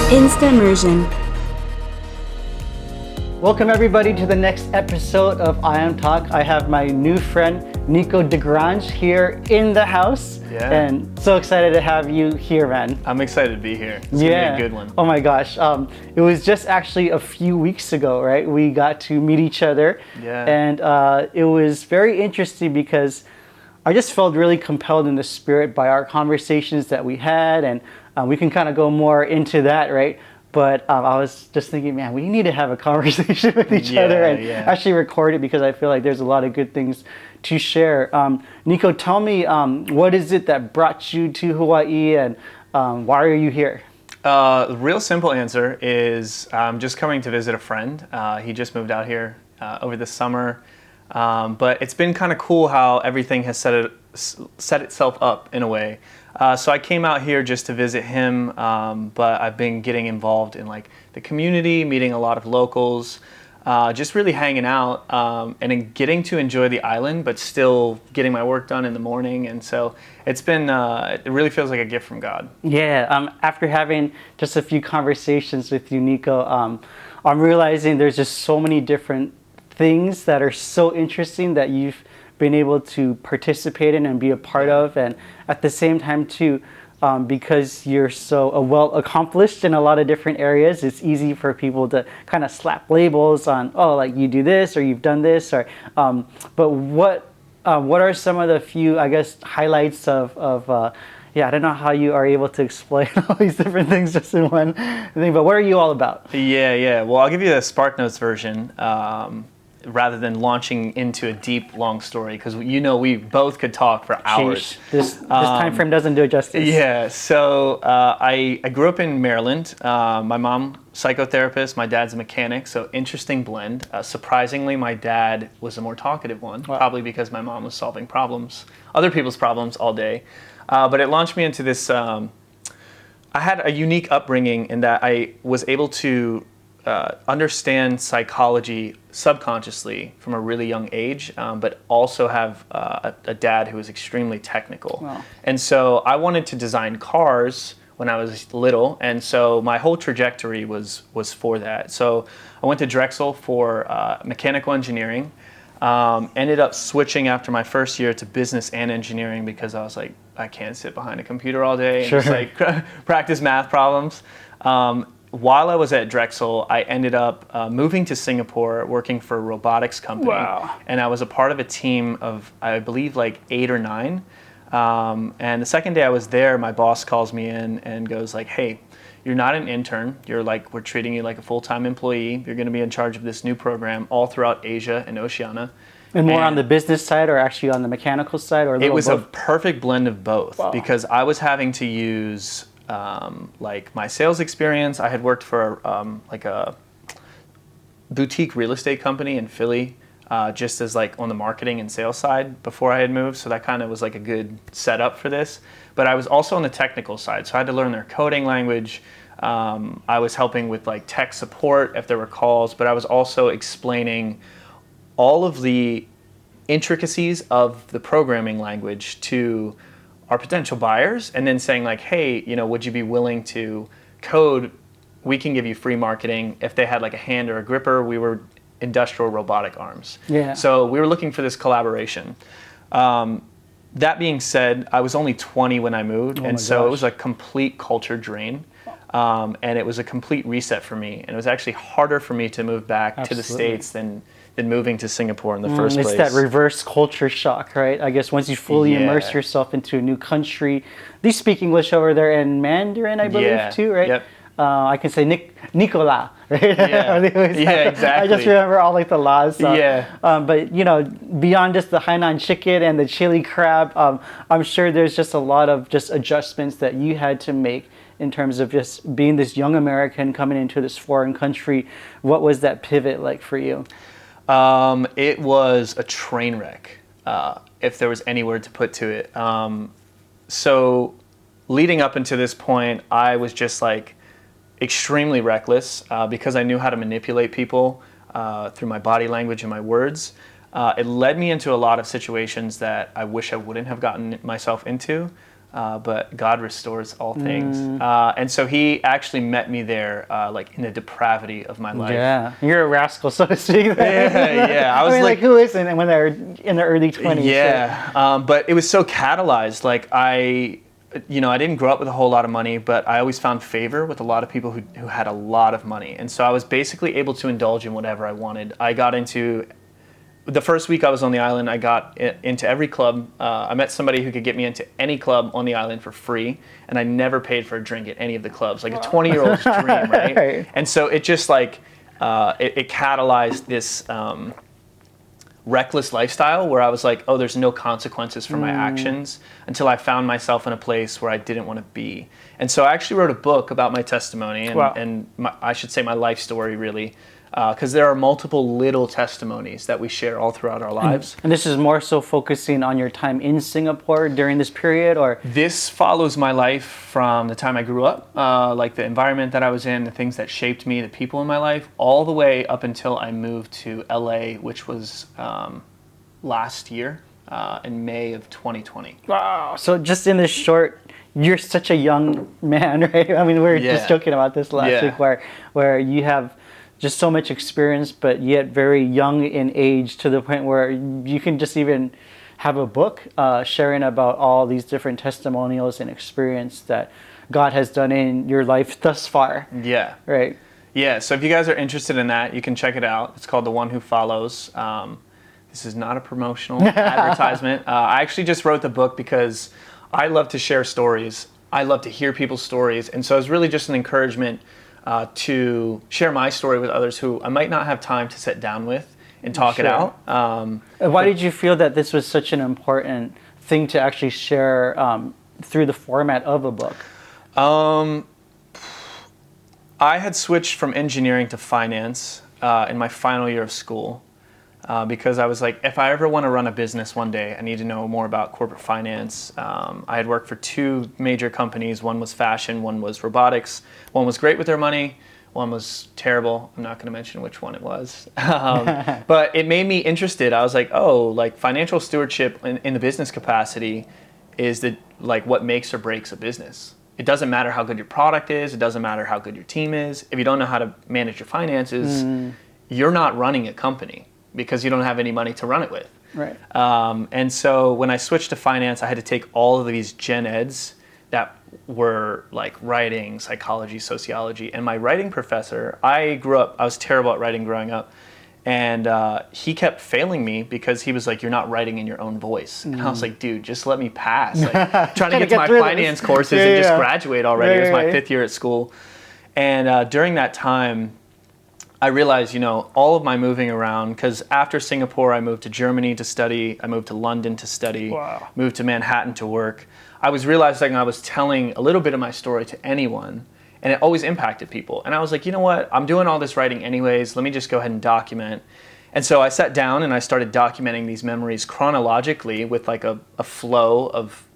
instaMERSION. Welcome everybody to the next episode of I Am Talk. I have my new friend Nico DeGrange here in the house. Yeah. And so excited to have you here, man. I'm excited to be here. It's gonna be a good one. Oh my gosh. It was just actually a few weeks ago, right? We got to meet each other. Yeah. And it was very interesting because I just felt really compelled in the spirit by our conversations that we had, and we can kind of go more into that, right? But I was just thinking, man, we need to have a conversation with each other and actually record it because I feel like there's a lot of good things to share. Nico, tell me, what is it that brought you to Hawaii, and why are you here? The real simple answer is I'm just coming to visit a friend. He just moved out here over the summer. But it's been kind of cool how everything has set itself up in a way. So I came out here just to visit him, but I've been getting involved in like the community, meeting a lot of locals, just really hanging out and in getting to enjoy the island, but still getting my work done in the morning. And so it's been, it really feels like a gift from God. Yeah, after having just a few conversations with you, Nico, I'm realizing there's just so many different things that are so interesting that you've been able to participate in and be a part of, and at the same time too, because you're so well accomplished in a lot of different areas, it's easy for people to kind of slap labels on, oh, like you do this or you've done this, or but what are some of the few, I guess, highlights of I don't know how you are able to explain all these different things just in one thing, but what are you all about? Yeah. Well, I'll give you the SparkNotes version. Rather than launching into a deep, long story, because we both could talk for hours. This time frame doesn't do it justice. Yeah, so I grew up in Maryland. My mom, psychotherapist, my dad's a mechanic, so interesting blend. Surprisingly, my dad was a more talkative one, probably because my mom was solving other people's problems all day. But it launched me into this, I had a unique upbringing in that I was able to understand psychology subconsciously from a really young age, but also have a dad who was extremely technical. Wow. And so I wanted to design cars when I was little, and so my whole trajectory was for that. So I went to Drexel for mechanical engineering, ended up switching after my first year to business and engineering because I was like, I can't sit behind a computer all day and just like practice math problems. While I was at Drexel, I ended up moving to Singapore, working for a robotics company. Wow. And I was a part of a team of, I believe, like 8 or 9. And the second day I was there, my boss calls me in and goes like, hey, you're not an intern. We're treating you like a full-time employee. You're going to be in charge of this new program all throughout Asia and Oceania. And more on the business side or actually on the mechanical side? Or it was both? A perfect blend of both. Wow. Because I was having to use like my sales experience. I had worked for like a boutique real estate company in Philly, just as like on the marketing and sales side before I had moved. So that kind of was like a good setup for this. But I was also on the technical side. So I had to learn their coding language. I was helping with like tech support if there were calls, but I was also explaining all of the intricacies of the programming language to our potential buyers, and then saying like, hey, would you be willing to code? We can give you free marketing. If they had like a hand or a gripper, we were industrial robotic arms. Yeah. So we were looking for this collaboration. That being said, I was only 20 when I moved, and so it was a complete culture drain. And it was a complete reset for me. And it was actually harder for me to move back to the States than moving to Singapore in the first place. It's that reverse culture shock, right? I guess once you fully immerse yourself into a new country, they speak English over there and Mandarin, I believe, too, right? Yep. I can say Nicolas, right? Yeah, exactly. I just remember all like the laws. But beyond just the Hainan chicken and the chili crab, I'm sure there's just a lot of just adjustments that you had to make in terms of just being this young American coming into this foreign country. What was that pivot like for you? It was a train wreck, if there was any word to put to it. So leading up into this point, I was just like extremely reckless because I knew how to manipulate people through my body language and my words. It led me into a lot of situations that I wish I wouldn't have gotten myself into. but God restores all things. And so he actually met me there, like in the depravity of my life. Yeah, you're a rascal, so to speak. Yeah. I mean, like who isn't when they're in their early 20s? Yeah, so. But it was so catalyzed. Like I didn't grow up with a whole lot of money, but I always found favor with a lot of people who had a lot of money. And so I was basically able to indulge in whatever I wanted. I got into, the first week I was on the island, I got into every club. I met somebody who could get me into any club on the island for free, and I never paid for a drink at any of the clubs. Like a 20-year-old's dream, right? And so it just like, it catalyzed this reckless lifestyle where I was like, oh, there's no consequences for my actions, until I found myself in a place where I didn't want to be. And so I actually wrote a book about my testimony and I should say my life story, really, because there are multiple little testimonies that we share all throughout our lives. And this is more so focusing on your time in Singapore during this period, or? This follows my life from the time I grew up, like the environment that I was in, the things that shaped me, the people in my life, all the way up until I moved to LA, which was last year in May of 2020. Wow. So just in this short, you're such a young man, right? I mean, we were just joking about this last week where you have just so much experience, but yet very young in age, to the point where you can just even have a book sharing about all these different testimonials and experience that God has done in your life thus far. Yeah. Right. Yeah. So if you guys are interested in that, you can check it out. It's called The One Who Follows. This is not a promotional advertisement. I actually just wrote the book because I love to share stories. I love to hear people's stories. And so it's really just an encouragement to share my story with others who I might not have time to sit down with and talk it out. Why did you feel that this was such an important thing to actually share through the format of a book? I had switched from engineering to finance in my final year of school. Because I was like, if I ever want to run a business one day, I need to know more about corporate finance. I had worked for two major companies. One was fashion, one was robotics. One was great with their money, one was terrible. I'm not going to mention which one it was. But it made me interested. I was like, oh, like financial stewardship in the business capacity is what makes or breaks a business. It doesn't matter how good your product is. It doesn't matter how good your team is. If you don't know how to manage your finances, you're not running a company, because you don't have any money to run it with. Right. And so when I switched to finance, I had to take all of these gen eds that were like writing, psychology, sociology. And my writing professor, I was terrible at writing growing up. And he kept failing me because he was like, you're not writing in your own voice. And I was like, dude, just let me pass. Like, trying to get to my finance courses and just graduate already. It was my 5th year at school. And during that time, I realized, all of my moving around, because after Singapore, I moved to Germany to study, I moved to London to study, moved to Manhattan to work. I was realizing I was telling a little bit of my story to anyone, and it always impacted people. And I was like, you know what, I'm doing all this writing anyways, let me just go ahead and document. And so I sat down and I started documenting these memories chronologically with like a flow of,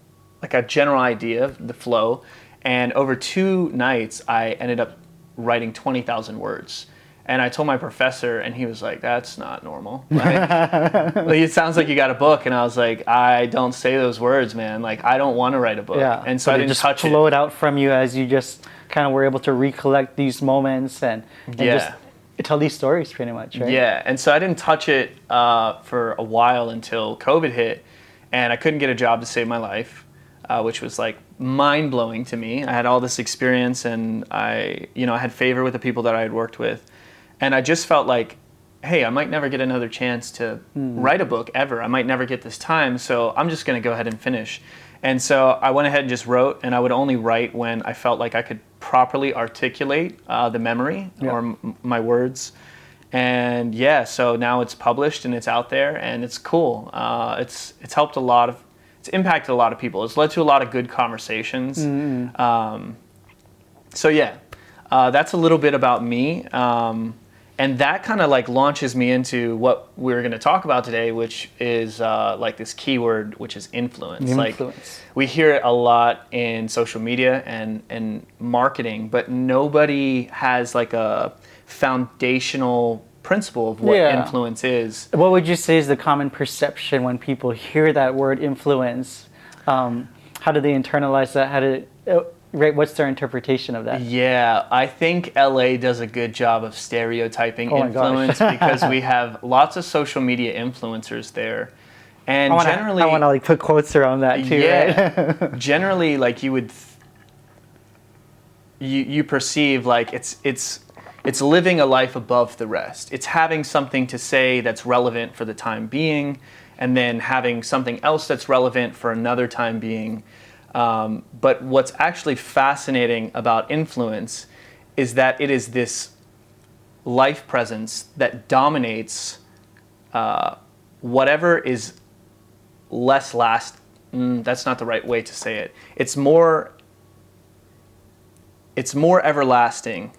like a general idea of the flow. And over 2 nights, I ended up writing 20,000 words. And I told my professor, and he was like, that's not normal. Like, it sounds like you got a book. And I was like, I don't say those words, man. Like, I don't want to write a book. Yeah. And so I didn't just touch it. Flowed out from you as you just kind of were able to recollect these moments and just tell these stories pretty much, right? Yeah. And so I didn't touch it for a while until COVID hit. And I couldn't get a job to save my life, which was like mind-blowing to me. I had all this experience, and I had favor with the people that I had worked with. And I just felt like, hey, I might never get another chance to write a book ever. I might never get this time, so I'm just going to go ahead and finish. And so I went ahead and just wrote, and I would only write when I felt like I could properly articulate the memory or my words. And so now it's published and it's out there, and it's cool. It's helped it's impacted a lot of people. It's led to a lot of good conversations. That's a little bit about me. And that kind of like launches me into what we're going to talk about today, which is like this keyword, which is influence. Like we hear it a lot in social media and marketing, but nobody has like a foundational principle of what influence is. What would you say is the common perception when people hear that word influence? how do they internalize that? Right, what's their interpretation of that? Yeah, I think LA does a good job of stereotyping Oh my gosh. influence because we have lots of social media influencers there. And generally, I want to like put quotes around that too, yeah, right? generally, like you perceive like it's living a life above the rest. It's having something to say that's relevant for the time being, and then having something else that's relevant for another time being. But what's actually fascinating about influence is that it is this life presence that dominates whatever is less that's not the right way to say it. It's more everlasting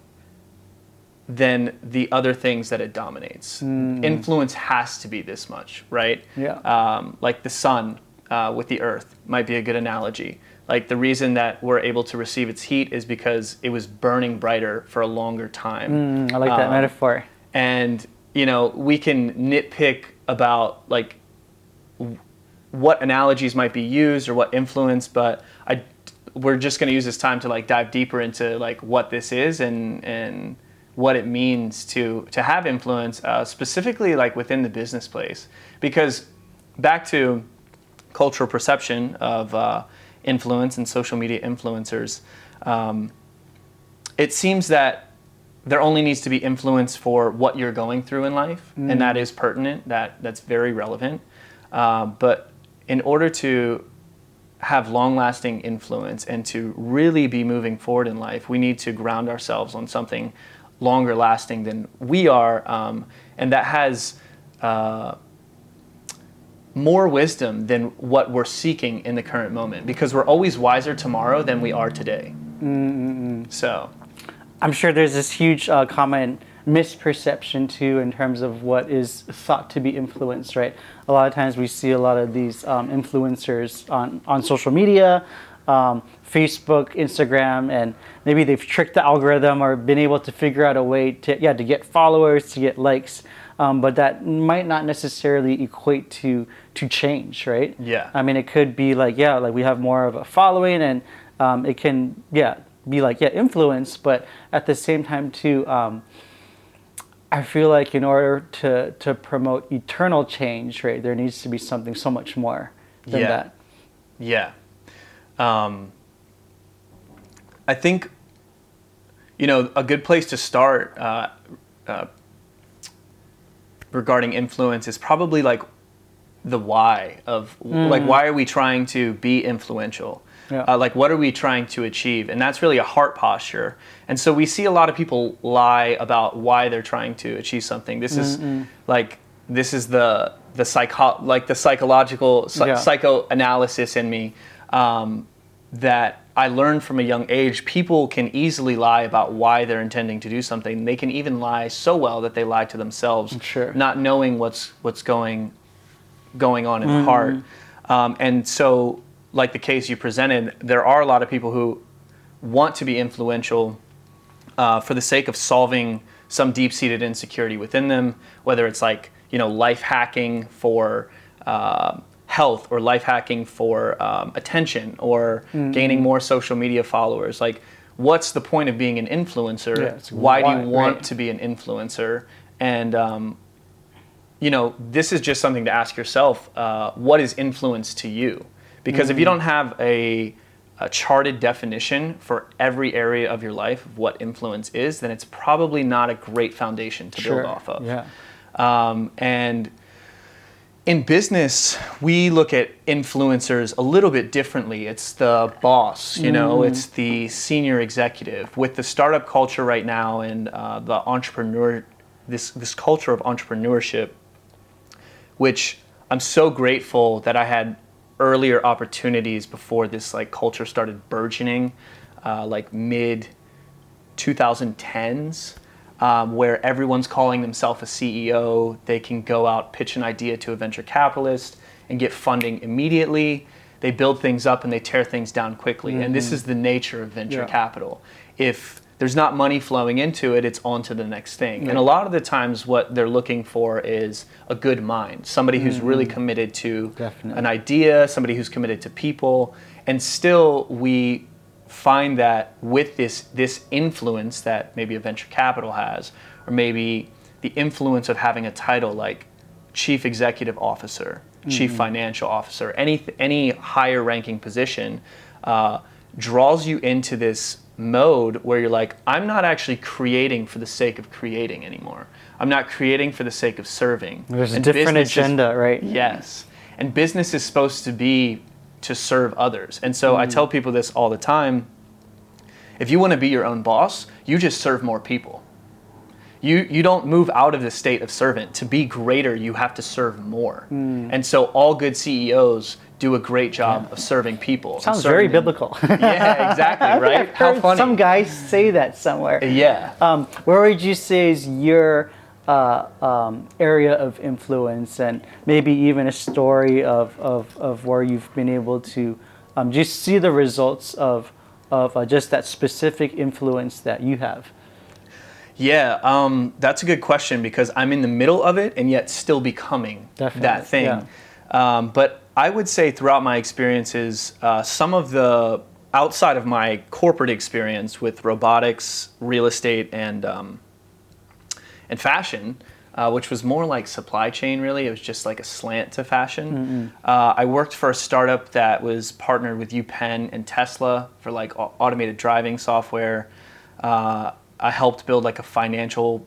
than the other things that it dominates. Influence has to be this much, right? Yeah. Like the sun with the earth might be a good analogy. Like the reason that we're able to receive its heat is because it was burning brighter for a longer time. I like that metaphor. And, we can nitpick about like what analogies might be used or what influence, but we're just going to use this time to like dive deeper into like what this is and what it means to have influence, specifically like within the business place. Because back to cultural perception of influence and social media influencers, it seems that there only needs to be influence for what you're going through in life, and that is pertinent, that's very relevant. But in order to have long-lasting influence and to really be moving forward in life, we need to ground ourselves on something longer lasting than we are, and that has more wisdom than what we're seeking in the current moment, because we're always wiser tomorrow than we are today. So I'm sure there's this huge common misperception too in terms of what is thought to be influence, right? A lot of times we see a lot of these influencers on social media, Facebook, Instagram, and maybe they've tricked the algorithm or been able to figure out a way to get followers, to get likes, but that might not necessarily equate to change, right? Yeah. I mean, it could be like we have more of a following, and it can be like influence, but at the same time too, I feel like in order to promote eternal change, right, there needs to be something so much more than that. Yeah. I think, a good place to start regarding influence is probably like the why of like, why are we trying to be influential? Yeah. Like, what are we trying to achieve? And that's really a heart posture. And so we see a lot of people lie about why they're trying to achieve something. This is the psychological psychoanalysis in me, that I learned from a young age. People can easily lie about why they're intending to do something. They can even lie so well that they lie to themselves, not knowing what's going on in the heart. And so, like the case you presented, there are a lot of people who want to be influential for the sake of solving some deep-seated insecurity within them, whether it's like, life hacking for health, or life hacking for attention, or gaining more social media followers. Like, what's the point of being an influencer? Why do you want to be an influencer? And, this is just something to ask yourself, what is influence to you? Because if you don't have a charted definition for every area of your life of what influence is, then it's probably not a great foundation to build off of. Yeah. And in business, we look at influencers a little bit differently. It's the boss, it's the senior executive. With the startup culture right now and the entrepreneur, this culture of entrepreneurship, which I'm so grateful that I had earlier opportunities before this like culture started burgeoning, like mid 2010s, where everyone's calling themselves a CEO. They can go out, pitch an idea to a venture capitalist and get funding immediately. They build things up and they tear things down quickly. And this is the nature of venture capital. If there's not money flowing into it, it's on to the next thing. And a lot of the times what they're looking for is a good mind, somebody who's really committed to an idea, somebody who's committed to people. And still we find that with this influence that maybe a venture capital has, or maybe the influence of having a title like chief executive officer, chief financial officer, any higher ranking position, draws you into this mode where you're like, I'm not actually creating for the sake of creating anymore. I'm not creating for the sake of serving. There's a different agenda, right? Yes. And business is supposed to be to serve others. And so I tell people this all the time. If you want to be your own boss, you just serve more people. You don't move out of the state of servant. To be greater, you have to serve more. And so all good CEOs do a great job of serving people. Sounds very biblical. Yeah, exactly, right? I've heard some guys say that somewhere. Yeah. Where would you say is your area of influence, and maybe even a story of where you've been able to just see the results of just that specific influence that you have? Yeah, that's a good question, because I'm in the middle of it and yet still becoming that thing. Yeah. But I would say throughout my experiences, some of the outside of my corporate experience with robotics, real estate, and fashion, which was more like supply chain, really. It was just like a slant to fashion. I worked for a startup that was partnered with UPenn and Tesla for like automated driving software. I helped build like a financial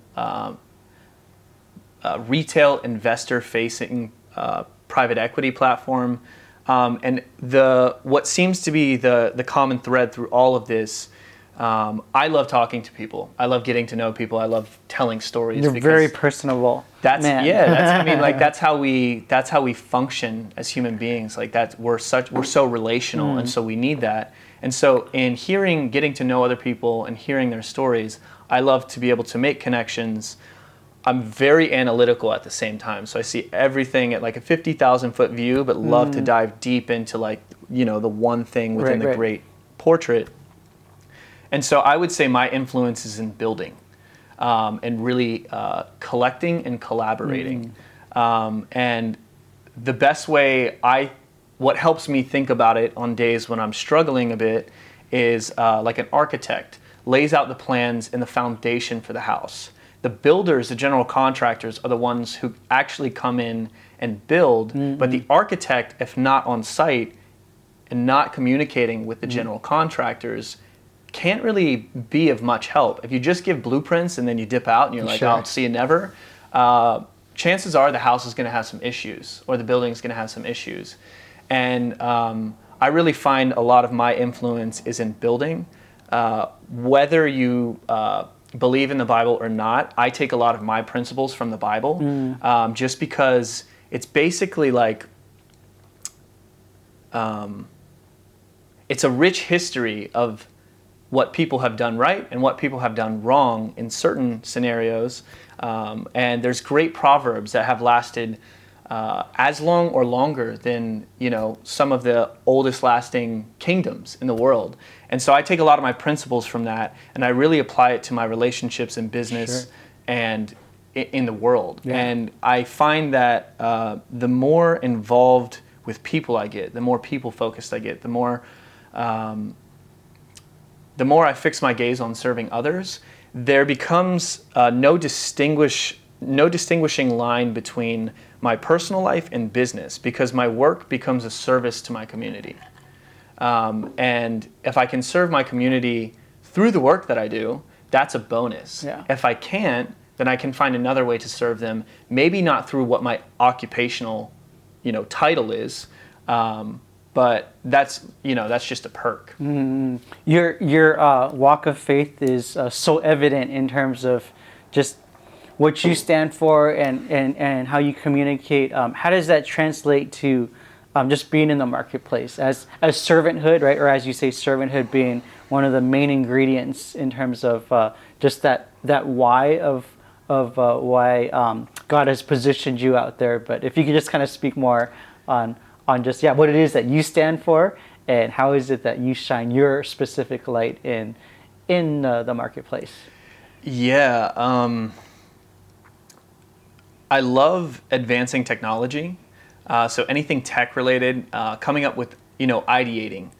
retail investor-facing private equity platform. And what seems to be the common thread through all of this, I love talking to people. I love getting to know people. I love telling stories. You're very personable. That's man. Yeah. I mean, like that's how we function as human beings. Like we're so relational, and so we need that. And so in getting to know other people and hearing their stories, I love to be able to make connections. I'm very analytical at the same time. So I see everything at like a 50,000 foot view, but love to dive deep into like, the one thing within the great portrait. And so I would say my influence is in building and really collecting and collaborating. And the best way what helps me think about it on days when I'm struggling a bit is like an architect lays out the plans and the foundation for the house. The builders, the general contractors, are the ones who actually come in and build, but the architect, if not on site and not communicating with the general contractors, can't really be of much help. If you just give blueprints and then you dip out and you're like, I'll see you never, chances are the house is going to have some issues, or the building is going to have some issues. And I really find a lot of my influence is in building. Whether you believe in the Bible or not, I take a lot of my principles from the Bible, just because it's basically like, it's a rich history of what people have done right and what people have done wrong in certain scenarios. And there's great proverbs that have lasted as long or longer than some of the oldest lasting kingdoms in the world. And so I take a lot of my principles from that, and I really apply it to my relationships in business and in the world. And I find that the more involved with people I get, the more people focused I get, the more I fix my gaze on serving others, there becomes no distinguishing line between my personal life and business, because my work becomes a service to my community. And if I can serve my community through the work that I do, that's a bonus. If I can't, then I can find another way to serve them, maybe not through what my occupational title is, but that's just a perk. Your walk of faith is so evident in terms of just what you stand for and how you communicate. How does that translate to just being in the marketplace as servanthood, right? Or as you say, servanthood being one of the main ingredients in terms of just that why of why God has positioned you out there. But if you could just kind of speak more on just what it is that you stand for, and how is it that you shine your specific light in in the marketplace? Yeah, I love advancing technology. So anything tech related, coming up with, ideating,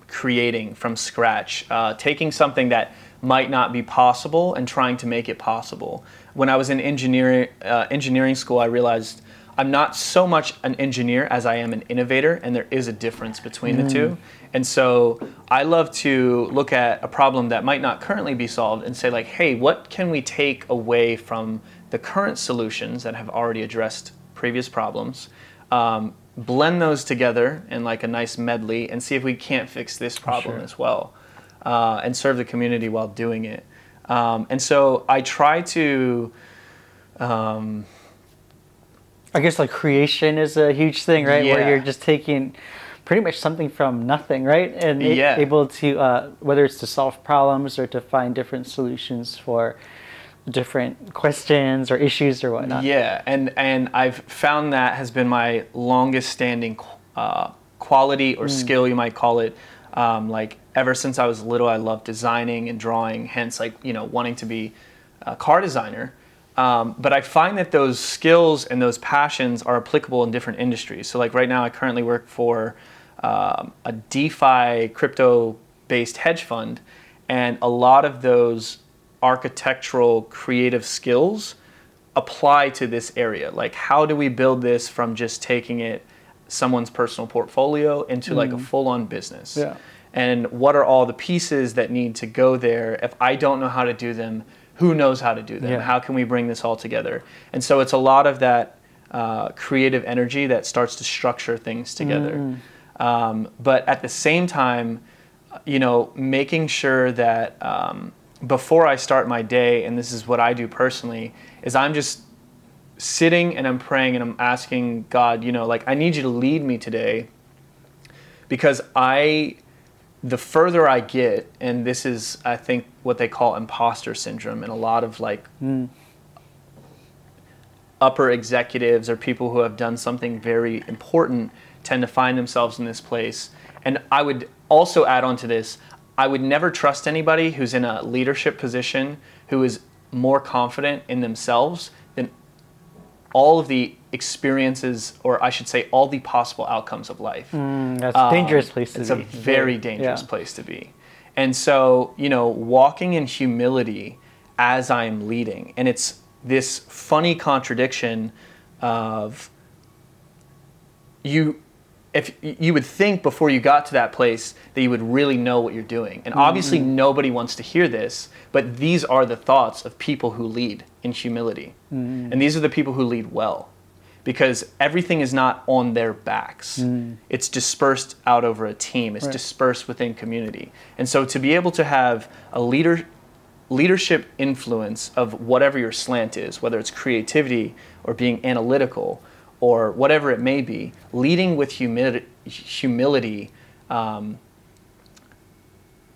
creating from scratch, taking something that might not be possible and trying to make it possible. When I was in engineering school, I realized I'm not so much an engineer as I am an innovator, and there is a difference between the two. And so I love to look at a problem that might not currently be solved and say like, hey, what can we take away from the current solutions that have already addressed previous problems, blend those together in like a nice medley and see if we can't fix this problem as well, and serve the community while doing it. And so I try to... I guess like creation is a huge thing, right? Yeah. Where you're just taking pretty much something from nothing, right? And able to, whether it's to solve problems or to find different solutions for different questions or issues or whatnot. Yeah, and I've found that has been my longest standing quality or skill, you might call it. Like ever since I was little, I loved designing and drawing, hence like, wanting to be a car designer. But I find that those skills and those passions are applicable in different industries. So like right now I currently work for a DeFi crypto-based hedge fund, and a lot of those architectural creative skills apply to this area. Like how do we build this from just taking it someone's personal portfolio into like a full-on business? Yeah. And what are all the pieces that need to go there? If I don't know how to do them, who knows how to do them? Yeah. How can we bring this all together? And so it's a lot of that creative energy that starts to structure things together. But at the same time, making sure that before I start my day, and this is what I do personally, is I'm just sitting and I'm praying and I'm asking God, like I need you to lead me today, because the further I get, and this is, I think, what they call imposter syndrome, and a lot of like upper executives or people who have done something very important tend to find themselves in this place. And I would also add on to this, I would never trust anybody who's in a leadership position who is more confident in themselves than all of the experiences, or I should say all the possible outcomes of life. That's a dangerous place to be. It's a very dangerous place to be. And so, walking in humility as I'm leading, and it's this funny contradiction of if you would think before you got to that place that you would really know what you're doing. And obviously nobody wants to hear this, but these are the thoughts of people who lead in humility. And these are the people who lead well, because everything is not on their backs. It's dispersed out over a team. It's dispersed within community. And so to be able to have a leadership influence of whatever your slant is, whether it's creativity or being analytical or whatever it may be, leading with humility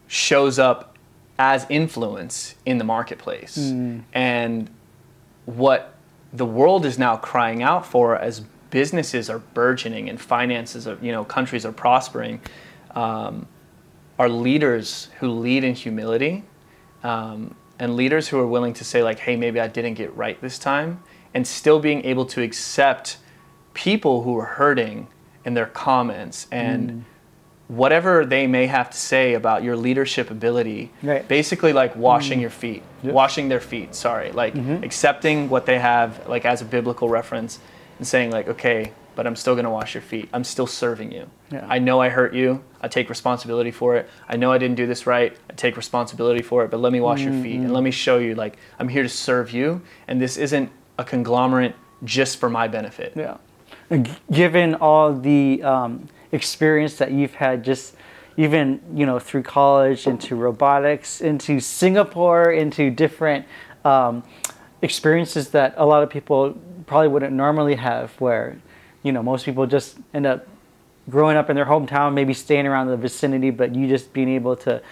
shows up as influence in the marketplace. And what the world is now crying out for, as businesses are burgeoning and finances are, countries are prospering, are leaders who lead in humility, and leaders who are willing to say like, hey, maybe I didn't get right this time, and still being able to accept people who are hurting in their comments and whatever they may have to say about your leadership ability, basically like washing your feet, washing their feet, like accepting what they have like as a biblical reference and saying like, okay, but I'm still going to wash your feet. I'm still serving you. I know I hurt you. I take responsibility for it. I know I didn't do this right. I take responsibility for it, but let me wash your feet and let me show you like I'm here to serve you, and this isn't a conglomerate just for my benefit. Given all the experience that you've had, just even through college, into robotics, into Singapore, into different experiences that a lot of people probably wouldn't normally have, where most people just end up growing up in their hometown, maybe staying around the vicinity, but you just being able to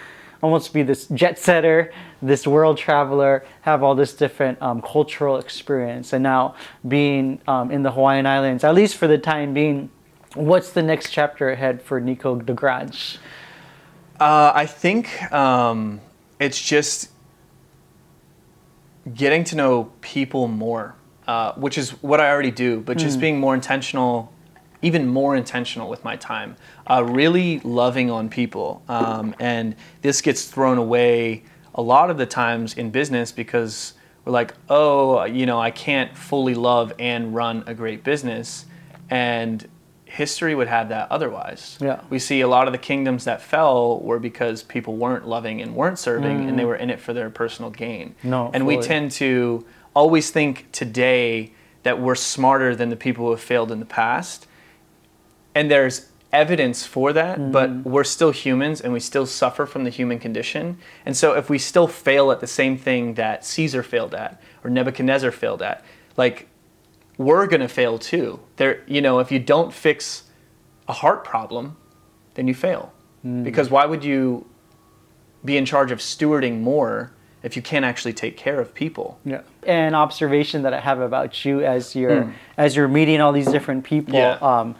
almost be this jet setter, this world traveler, have all this different cultural experience, and now being in the Hawaiian Islands, at least for the time being, what's the next chapter ahead for Nico DeGrange? I think it's just getting to know people more, which is what I already do, but just being more intentional, even more intentional with my time, really loving on people. And this gets thrown away a lot of the times in business because we're like, oh, you know, I can't fully love and run a great business. And history would have that otherwise. Yeah. We see a lot of the kingdoms that fell were because people weren't loving and weren't serving, and they were in it for their personal gain. No, and we fully. tend to always think today that we're smarter than the people who have failed in the past. And there's evidence for that, but we're still humans and we still suffer from the human condition. And so if we still fail at the same thing that Caesar failed at or Nebuchadnezzar failed at, like, we're going to fail too. There, you know, if you don't fix a heart problem, then you fail. Because why would you be in charge of stewarding more if you can't actually take care of people? Yeah. An observation that I have about you as you're meeting all these different people,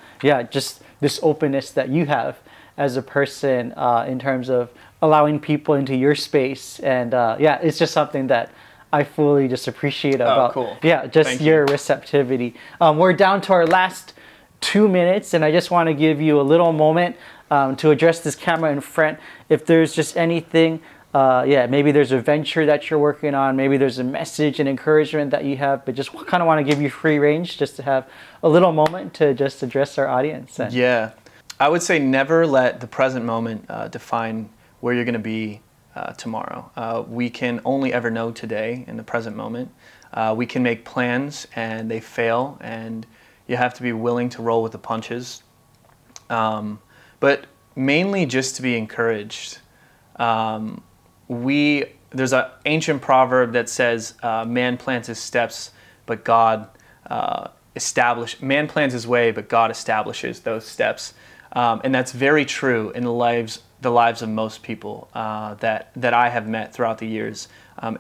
just this openness that you have as a person in terms of allowing people into your space, and it's just something that I fully just appreciate about cool. Thank your receptivity. We're down to our last 2 minutes, and I just want to give you a little moment to address this camera in front. If there's just anything, maybe there's a venture that you're working on, maybe there's a message and encouragement that you have, but just kind of want to give you free range just to have a little moment to just address our audience. I would say never let the present moment define where you're going to be tomorrow. We can only ever know today in the present moment. We can make plans and they fail, and you have to be willing to roll with the punches. But mainly just to be encouraged. There's an ancient proverb that says, man plans his steps, but God man plans his way, but God establishes those steps. And that's very true in the lives of most people that I have met throughout the years.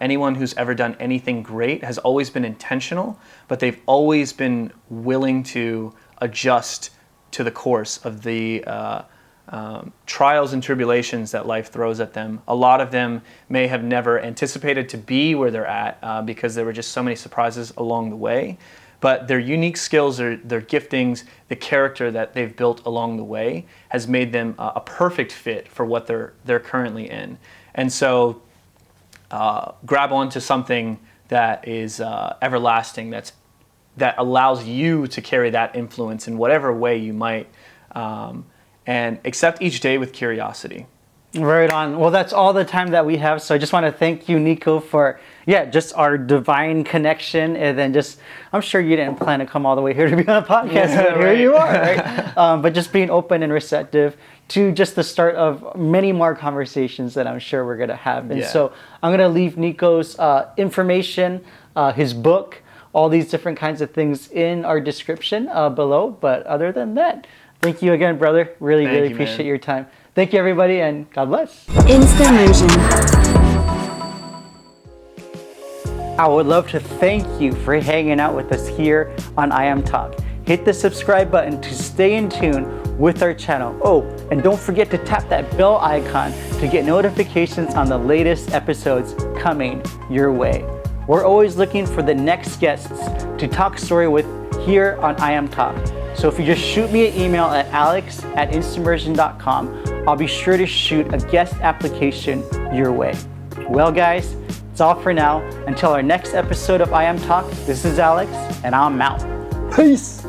Anyone who's ever done anything great has always been intentional, but they've always been willing to adjust to the course of the trials and tribulations that life throws at them. A lot of them may have never anticipated to be where they're at because there were just so many surprises along the way. But their unique skills, their giftings, the character that they've built along the way has made them a perfect fit for what they're currently in. And so grab onto something that is everlasting, that allows you to carry that influence in whatever way you might, and accept each day with curiosity. Right on. Well, that's all the time that we have. So I just want to thank you, Nico, for just our divine connection. And then I'm sure you didn't plan to come all the way here to be on a podcast, but here you are, right? But just being open and receptive to just the start of many more conversations that I'm sure we're going to have. And so I'm going to leave Nico's information, his book, all these different kinds of things in our description below. But other than that, thank you again, brother. Really appreciate your time. Thank you, everybody, and God bless. instaMERSION. I would love to thank you for hanging out with us here on I Am Talk. Hit the subscribe button to stay in tune with our channel. Oh, and don't forget to tap that bell icon to get notifications on the latest episodes coming your way. We're always looking for the next guests to talk story with here on I Am Talk. So if you just shoot me an email at alex@instaMERSION.com, I'll be sure to shoot a guest application your way. Well, guys, it's all for now. Until our next episode of I Am Talk, this is Alex, and I'm out. Peace.